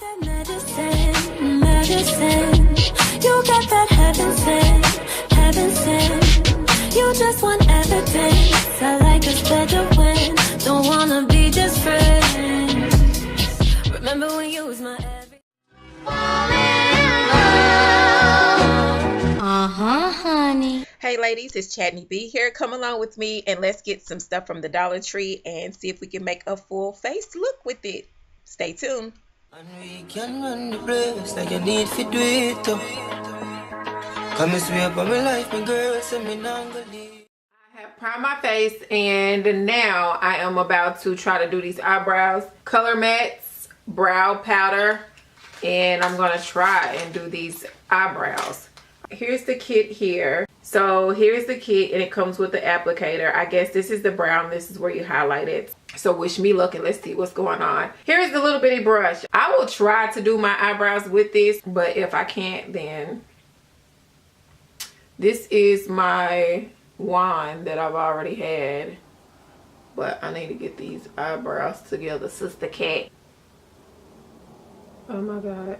that medicine, medicine. You got that heaven sent. You just want evidence. I like us better when don't wanna be just friends. Remember when you was my every. Honey. Hey ladies, it's Chadney B here. Come along with me and let's get some stuff from the Dollar Tree and see if we can make a full face look with it. Stay tuned. And we can run the place like you need to do it too. Come and swear up on my life, my girl, send me nangoli. I have primed my face and now I am about to try to do these eyebrows. Color Mattes, brow powder, and I'm gonna try and do these eyebrows. Here's the kit here. So here's the kit and it comes with the applicator. I guess this is the brown, this is where you highlight it. So wish me luck and let's see what's going on. Here's the little bitty brush. I will try to do my eyebrows with this, but if I can't, then this is my wand that I've already had. But I need to get these eyebrows together, Sister Cat. Oh my God.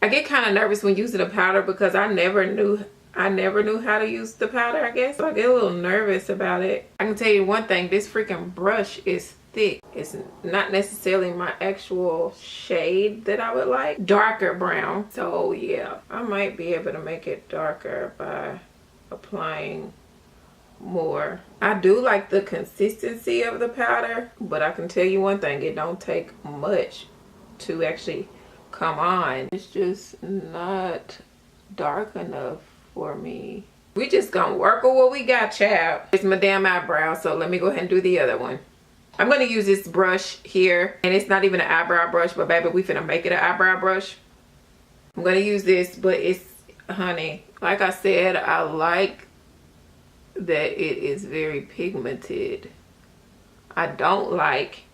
I get kind of nervous when using the powder because I never knew how to use the powder, I guess. So I get a little nervous about it. I can tell you one thing, this freaking brush is thick. It's not necessarily my actual shade that I would like. Darker brown. So yeah, I might be able to make it darker by applying more. I do like the consistency of the powder, but I can tell you one thing, it don't take much to actually come on. It's just not dark enough for me. We just gonna work with what we got, child. It's my damn eyebrow, so let me go ahead and do the other one. I'm gonna use this brush here, and it's not even an eyebrow brush, but baby, we finna make it an eyebrow brush. I'm gonna use this, but it's, honey, like I said, I like that it is very pigmented. I don't like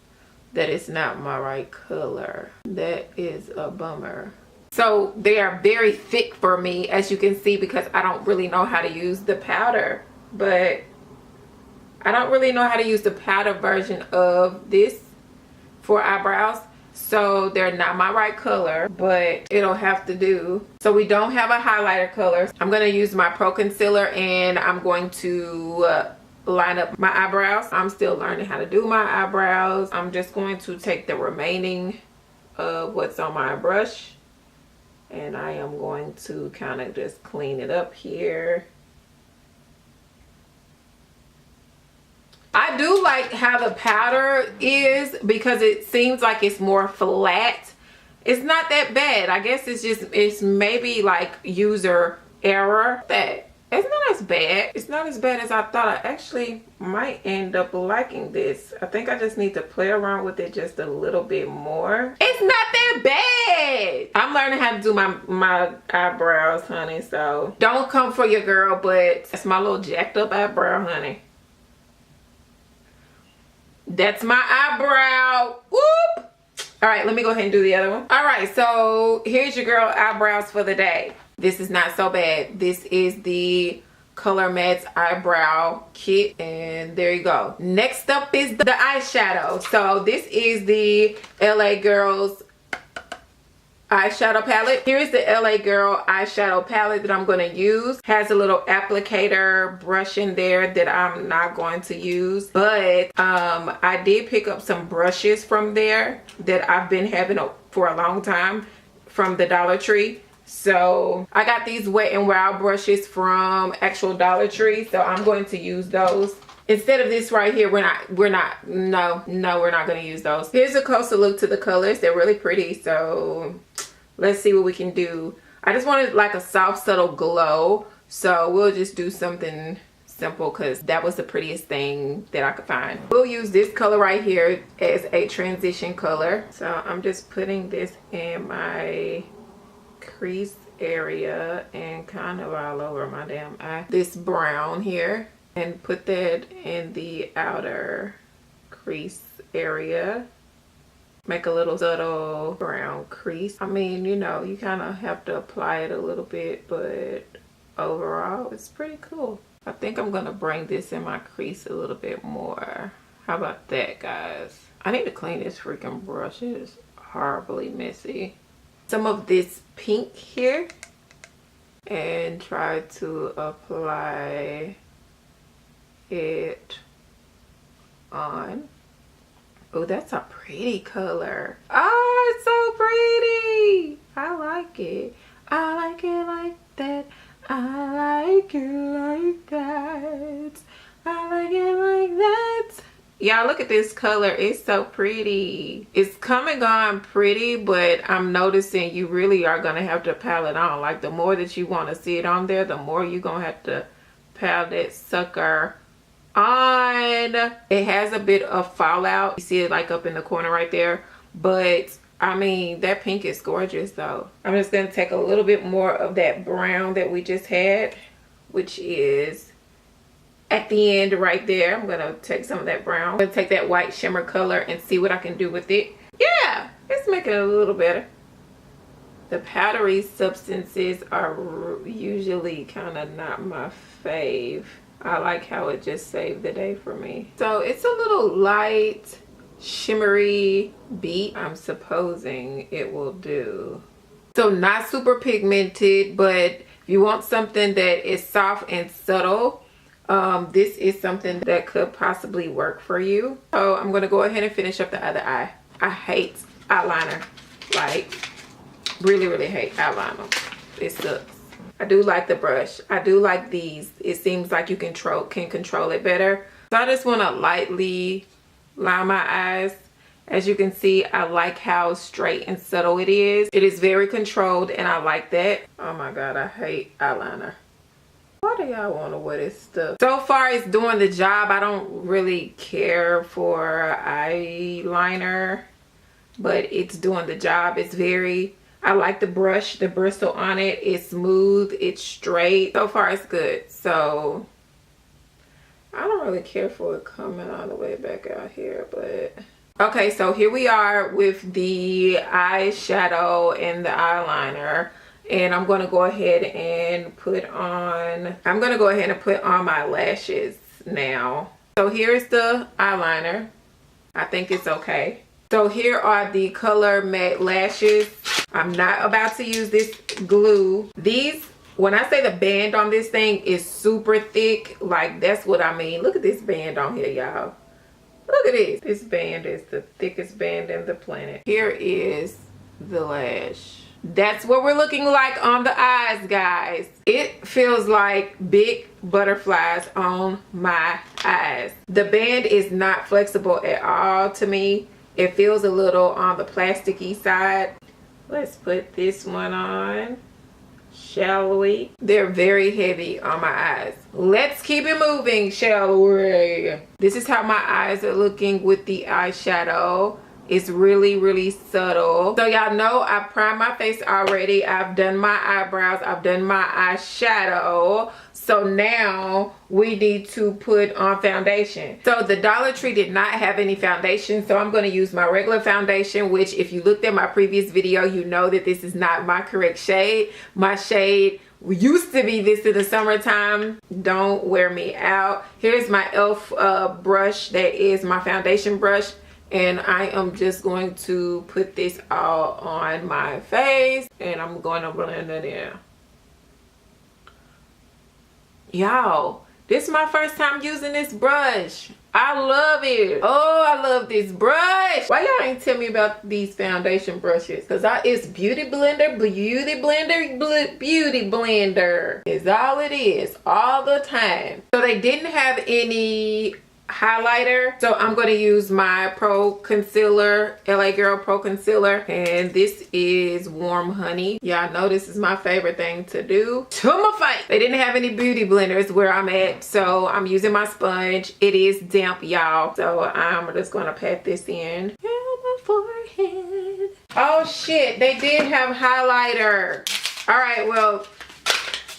that it's not my right color. That is a bummer. So they are very thick for me, as you can see, because I don't really know how to use the powder. But I don't really know how to use the powder version of this for eyebrows. So they're not my right color, but it'll have to do. So we don't have a highlighter color. I'm gonna use my Pro Concealer and I'm going to line up my eyebrows. I'm still learning how to do my eyebrows. I'm just going to take the remaining of what's on my brush and I am going to kind of just clean it up here. I do like how the powder is because it seems like it's more flat. It's not that bad. I guess it's maybe like user error. That it's not as bad. It's not as bad as I thought. I actually might end up liking this. I think I just need to play around with it just a little bit more. It's not that bad. I'm learning how to do my eyebrows, honey. So don't come for your girl, but that's my little jacked up eyebrow, honey. That's my eyebrow. Whoop. All right, let me go ahead and do the other one. All right, so here's your girl eyebrows for the day. This is not so bad. This is the Color Mattes eyebrow kit, and there you go. Next up is the eyeshadow. So this is the LA Girls eyeshadow palette. Here is the LA Girl eyeshadow palette that I'm going to use. Has a little applicator brush in there that I'm not going to use, but I did pick up some brushes from there that I've been having for a long time from the Dollar Tree. So I got these Wet n Wild brushes from actual Dollar Tree, so I'm going to use those instead of this right here. We're not going to use those. Here's a closer look to the colors. They're really pretty, so let's see what we can do. I just wanted like a soft, subtle glow, so we'll just do something simple because that was the prettiest thing that I could find. We'll use this color right here as a transition color. So I'm just putting this in my crease area and kind of all over my damn eye. This brown here, and put that in the outer crease area. Make a little subtle brown crease. I mean, you know, you kind of have to apply it a little bit, but overall, it's pretty cool. I think I'm gonna bring this in my crease a little bit more. How about that, guys? I need to clean this freaking brush. It is horribly messy. Some of this pink here, and try to apply it on. Oh, that's a pretty color. Oh, it's so pretty. I like it. I like it like that. I like it like that. I like it like that. Y'all, look at this color. It's so pretty. It's coming on pretty, but I'm noticing you really are going to have to pile it on. Like, the more that you want to see it on there, the more you're going to have to pile that sucker on. It has a bit of fallout. You see it like up in the corner right there. But, I mean, that pink is gorgeous, though. I'm just going to take a little bit more of that brown that we just had, which is at the end right there. I'm gonna take some of that brown. I'm gonna take that white shimmer color and see what I can do with it. Yeah, let's make it a little better. The powdery substances are usually kind of not my fave. I like how it just saved the day for me. So it's a little light, shimmery beat. I'm supposing it will do. So not super pigmented, but if you want something that is soft and subtle, this is something that could possibly work for you. So I'm going to go ahead and finish up the other eye. I hate eyeliner. Like, really hate eyeliner. It sucks. I do like the brush. I do like these. It seems like you can control it better. So I just want to lightly line my eyes. As you can see, I like how straight and subtle it is. It is very controlled, and I like that. Oh my God, I hate eyeliner. Why do y'all want to wear this stuff? So far, it's doing the job. I don't really care for eyeliner, but it's doing the job. It's very, I like the brush, the bristle on it. It's smooth, it's straight. So far, it's good. So I don't really care for it coming all the way back out here, but okay. So here we are with the eyeshadow and the eyeliner. And I'm going to go ahead and put on, my lashes now. So here's the eyeliner. I think it's okay. So here are the color matte lashes. I'm not about to use this glue. These, when I say the band on this thing is super thick, like that's what I mean. Look at this band on here, y'all. Look at this. This band is the thickest band in the planet. Here is the lash. That's what we're looking like on the eyes, guys. It feels like big butterflies on my eyes. The band is not flexible at all to me. It feels a little on the plasticky side. Let's put this one on, shall we? They're very heavy on my eyes. Let's keep it moving, shall we? This is how my eyes are looking with the eyeshadow. It's really subtle. So y'all know I primed my face already. I've done my eyebrows. I've done my eyeshadow. So now we need to put on foundation. So the Dollar Tree did not have any foundation. So I'm going to use my regular foundation, which if you looked at my previous video, you know that this is not my correct shade. My shade used to be this in the summertime. Don't wear me out. Here's my e.l.f. brush. That is my foundation brush. And I am just going to put this all on my face. And I'm going to blend it in. Y'all, this is my first time using this brush. I love it. Oh, I love this brush. Why y'all ain't tell me about these foundation brushes? Because it's Beauty Blender, Beauty Blender, Beauty Blender is all it is all the time. So they didn't have any highlighter, so I'm going to use my Pro Concealer, LA Girl Pro Concealer, and this is Warm Honey. Y'all know this is my favorite thing to do to my face. They didn't have any beauty blenders where I'm at, so I'm using my sponge. It is damp, y'all, so I'm just going to pat this in my forehead. Oh shit, they did have highlighter. All right, well,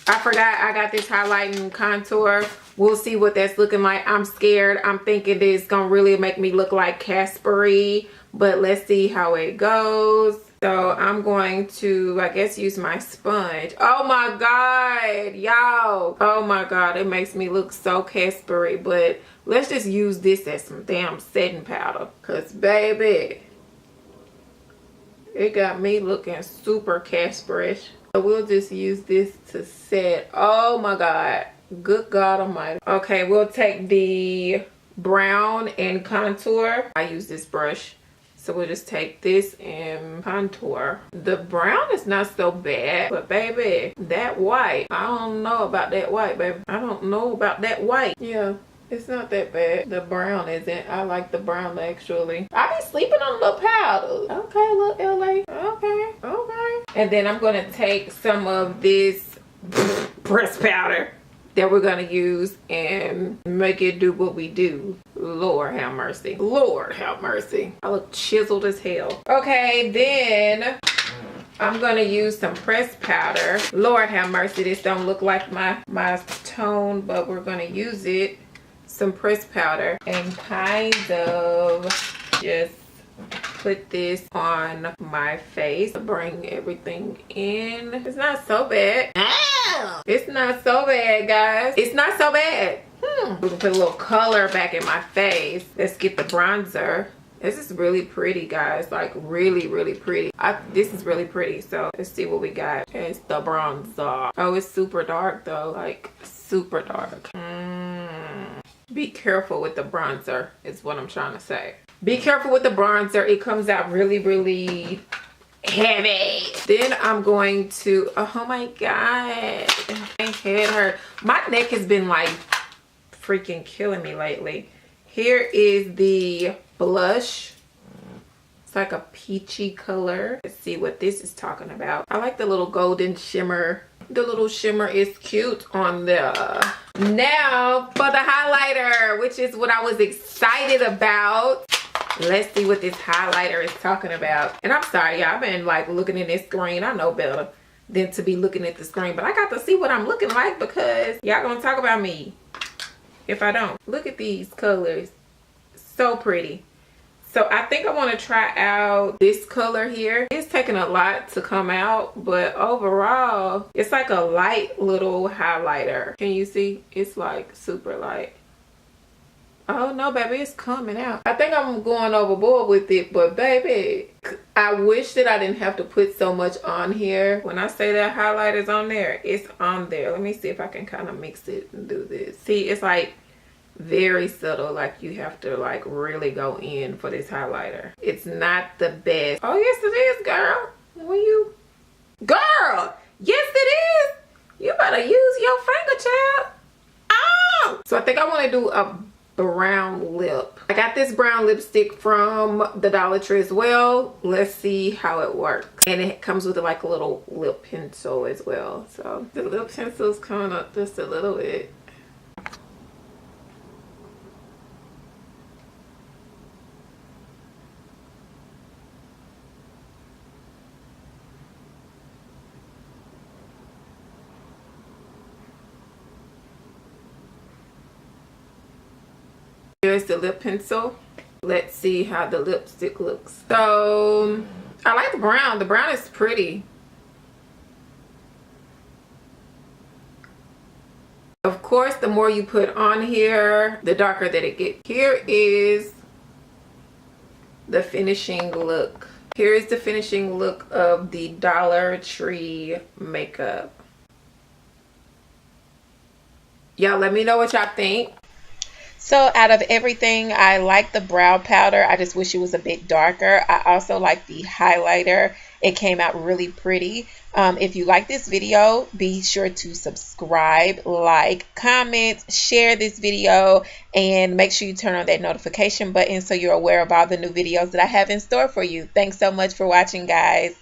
I forgot I got this highlighting contour. We'll see what that's looking like. I'm scared. I'm thinking this is gonna really make me look like Casper-y, but let's see how it goes. So I'm going to, I guess, use my sponge. Oh my God, y'all. Oh my God, it makes me look so Casper-y. But let's just use this as some damn setting powder. Because, baby, it got me looking super Casper-ish. So we'll just use this to set. Oh my God. Good God Almighty. Okay, we'll take the brown and contour. I use this brush. So we'll just take this and contour. The brown is not so bad, but baby, that white, I don't know about that white, baby. I don't know about that white. Yeah, it's not that bad. The brown isn't. I like the brown actually. I be sleeping on little powder. Okay, little LA. Okay, okay. And then I'm gonna take some of this pressed powder that we're gonna use and make it do what we do. Lord have mercy. Lord have mercy. I look chiseled as hell. Okay, then I'm gonna use some pressed powder. Lord have mercy, this don't look like my tone, but we're gonna use it. Some pressed powder and kind of just put this on my face. Bring everything in. It's not so bad. It's not so bad, guys. It's not so bad. We can put a little color back in my face. Let's get the bronzer. This is really pretty, guys. Like really, really pretty. This is really pretty. So let's see what we got. It's the bronzer. Oh, it's super dark though. Like super dark. Be careful with the bronzer is what I'm trying to say. Be careful with the bronzer. It comes out really, really heavy. Then I'm going to, oh my God, my head hurt. My neck has been like freaking killing me lately. Here is the blush. It's like a peachy color. Let's see what this is talking about. I like the little golden shimmer. The little shimmer is cute on there. Now for the highlighter, which is what I was excited about. Let's see what this highlighter is talking about. And I'm sorry, y'all, I've been like looking at this screen. I know better than to be looking at the screen, but I got to see what I'm looking like because y'all gonna talk about me if I don't. Look at these colors. So pretty. So I think I want to try out this color here. It's taking a lot to come out, but overall, it's like a light little highlighter. Can you see? It's like super light. Oh no, baby, it's coming out. I think I'm going overboard with it, but baby, I wish that I didn't have to put so much on here. When I say that highlighter's on there, it's on there. Let me see if I can kind of mix it and do this. See, it's like very subtle. Like you have to like really go in for this highlighter. It's not the best. Oh yes, it is, girl. When you, girl, yes it is. You better use your finger, child. Oh, so I think I want to do a brown lip. I got this brown lipstick from the Dollar Tree as well. Let's see how it works. And it comes with like a little lip pencil as well. So the lip pencil is coming up just a little bit. Here's the lip pencil. Let's see how the lipstick looks. So I like the brown. The brown is pretty. Of course, the more you put on here, the darker that it gets. Here is the finishing look. Here is the finishing look of the Dollar Tree makeup. Y'all let me know what y'all think. So out of everything, I like the brow powder. I just wish it was a bit darker. I also like the highlighter. It came out really pretty. If you like this video, be sure to subscribe, like, comment, share this video, and make sure you turn on that notification button so you're aware of all the new videos that I have in store for you. Thanks so much for watching, guys.